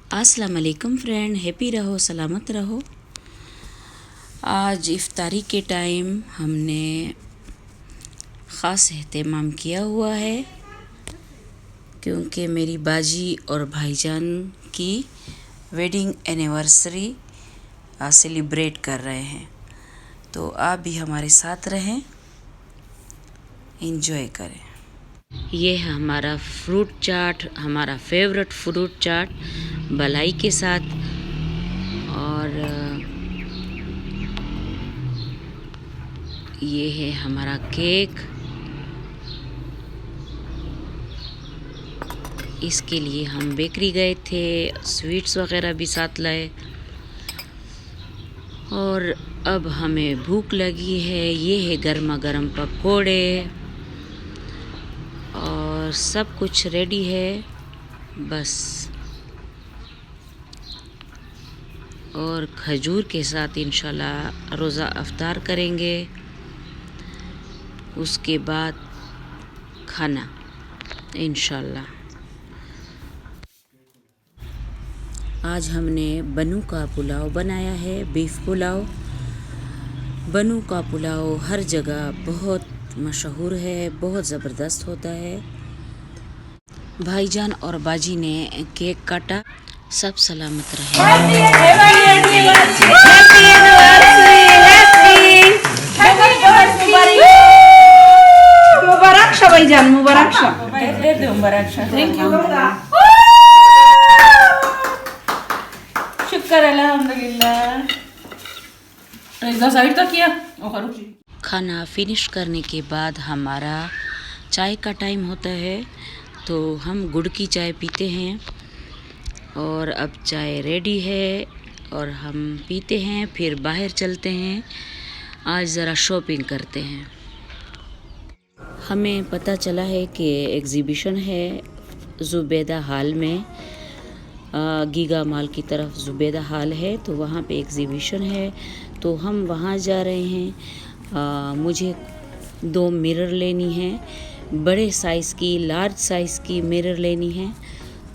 अस्सलाम वालेकुम friend, happy रहो, सलामत रहो। आज इफ्तारी के टाइम हमने ख़ास एहतमाम किया हुआ है क्योंकि मेरी बाजी और भाईजान की वेडिंग एनिवर्सरी सेलिब्रेट कर रहे हैं। तो आप भी हमारे साथ रहें, एंजॉय करें। ये है हमारा फ्रूट चाट, हमारा फेवरेट फ्रूट चाट मलाई के साथ। और ये है हमारा केक। इसके लिए हम बेकरी गए थे, स्वीट्स वगैरह भी साथ लाए। और अब हमें भूख लगी है। ये है गर्मा गर्म पकोड़े और सब कुछ रेडी है बस। और खजूर के साथ इंशाल्लाह रोज़ा अफ्तार करेंगे। उसके बाद खाना इंशाल्लाह। आज हमने बनू का पुलाव बनाया है, बीफ पुलाव। बनू का पुलाव हर जगह बहुत मशहूर है, बहुत ज़बरदस्त होता है। भाईजान और बाजी ने केक काटा। सब सलामत रहे। मुबारक शा भाईजान, मुबारक शा। मुबारक शा। Thank you. शुक्र अल्हम्दुलिल्लाह। इधर साइड तक किया। खाना फिनिश करने के बाद हमारा चाय का टाइम होता है, तो हम गुड़ की चाय पीते हैं। और अब चाय रेडी है और हम पीते हैं, फिर बाहर चलते हैं। आज ज़रा शॉपिंग करते हैं। हमें पता चला है कि एग्ज़िबिशन है ज़ुबैदा हॉल में, गीगा मॉल की तरफ ज़ुबैदा हॉल है, तो वहाँ पे एग्ज़िबिशन है, तो हम वहाँ जा रहे हैं। मुझे 2 मिरर लेनी है, बड़े साइज़ की, लार्ज साइज़ की मिरर लेनी है।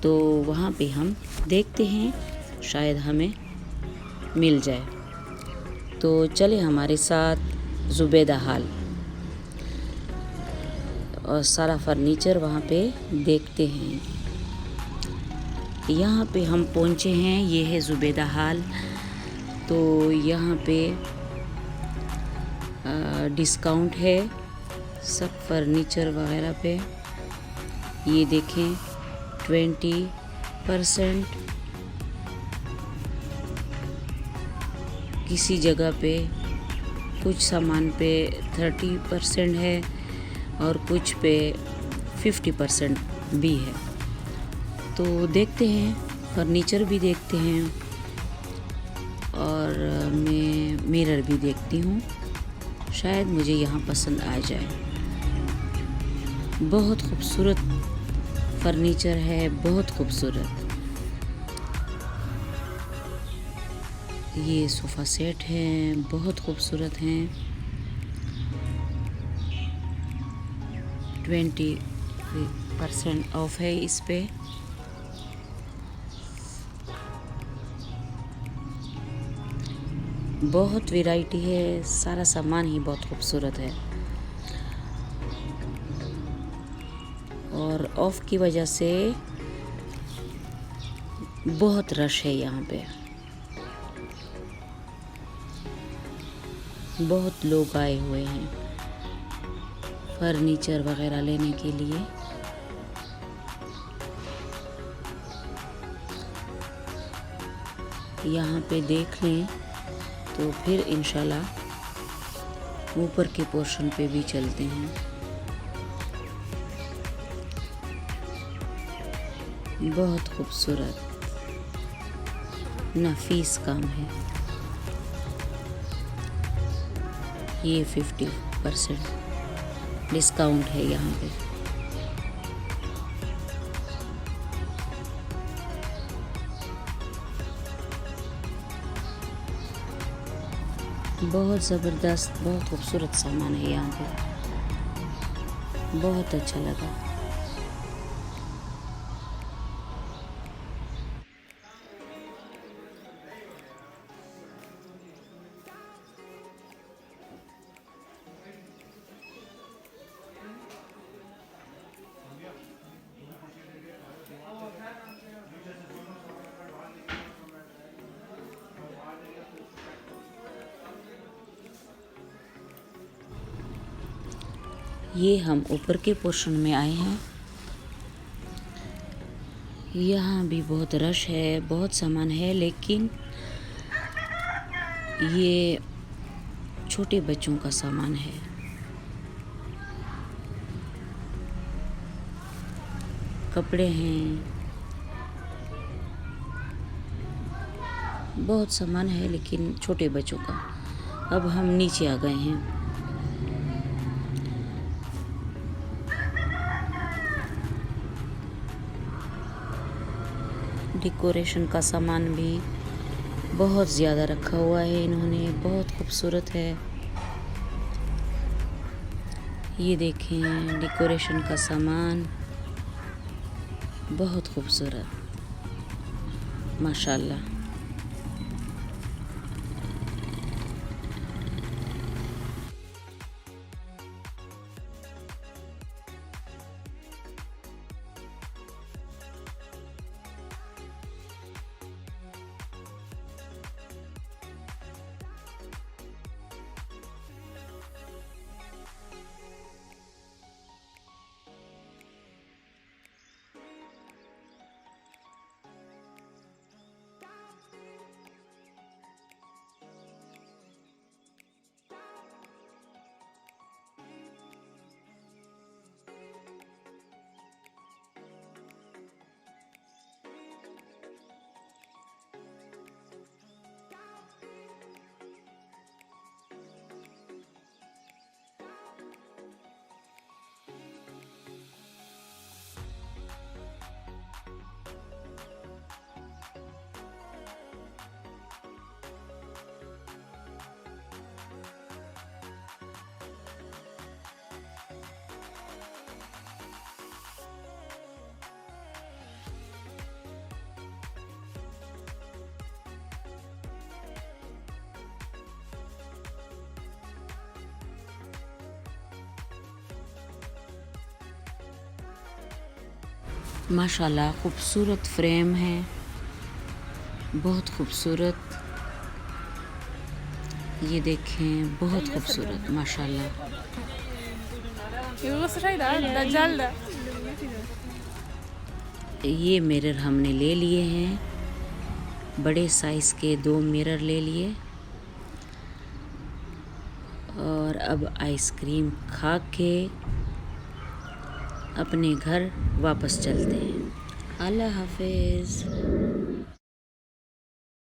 तो वहाँ पे हम देखते हैं, शायद हमें मिल जाए। तो चले हमारे साथ ज़ुबैदा हॉल और सारा फर्नीचर वहाँ पे देखते हैं। यहाँ पे हम पहुँचे हैं, ये है ज़ुबैदा हॉल। तो यहाँ पे डिस्काउंट है सब फर्नीचर वगैरह पे। ये देखें 20%, किसी जगह पे कुछ सामान पे 30% है और कुछ पे 50% भी है। तो देखते हैं, फर्नीचर भी देखते हैं और मैं मिरर भी देखती हूँ, शायद मुझे यहाँ पसंद आ जाए। बहुत खूबसूरत फर्नीचर है, बहुत खूबसूरत। ये सोफ़ा सेट है, बहुत खूबसूरत हैं। 20% ऑफ है इस पे। बहुत वैरायटी है, सारा सामान ही बहुत खूबसूरत है। और ऑफ की वजह से बहुत रश है यहाँ पे, बहुत लोग आए हुए हैं फर्नीचर वगैरह लेने के लिए। यहाँ पे देख लें तो फिर इंशाल्लाह ऊपर के पोर्शन पे भी चलते हैं। बहुत खूबसूरत नफीस काम है। ये 50% डिस्काउंट है यहाँ पे। बहुत ज़बरदस्त, बहुत खूबसूरत सामान है यहाँ पे, बहुत अच्छा लगा। ये हम ऊपर के पोर्शन में आए हैं। यहाँ भी बहुत रश है, बहुत सामान है, लेकिन ये छोटे बच्चों का सामान है। कपड़े हैं, बहुत सामान है, लेकिन छोटे बच्चों का। अब हम नीचे आ गए हैं। डेकोरेशन का सामान भी बहुत ज़्यादा रखा हुआ है इन्होंने, बहुत खूबसूरत है। ये देखें, डेकोरेशन का सामान बहुत खूबसूरत, माशाल्लाह। माशाल्लाह खूबसूरत फ्रेम है, बहुत खूबसूरत। ये देखें, बहुत खूबसूरत माशाल्लाह। ये मिरर हमने ले लिए हैं, बड़े साइज़ के 2 मिरर ले लिए, और अब आइसक्रीम खा के अपने घर वापस चलते हैं। अल्लाह हाफिज़।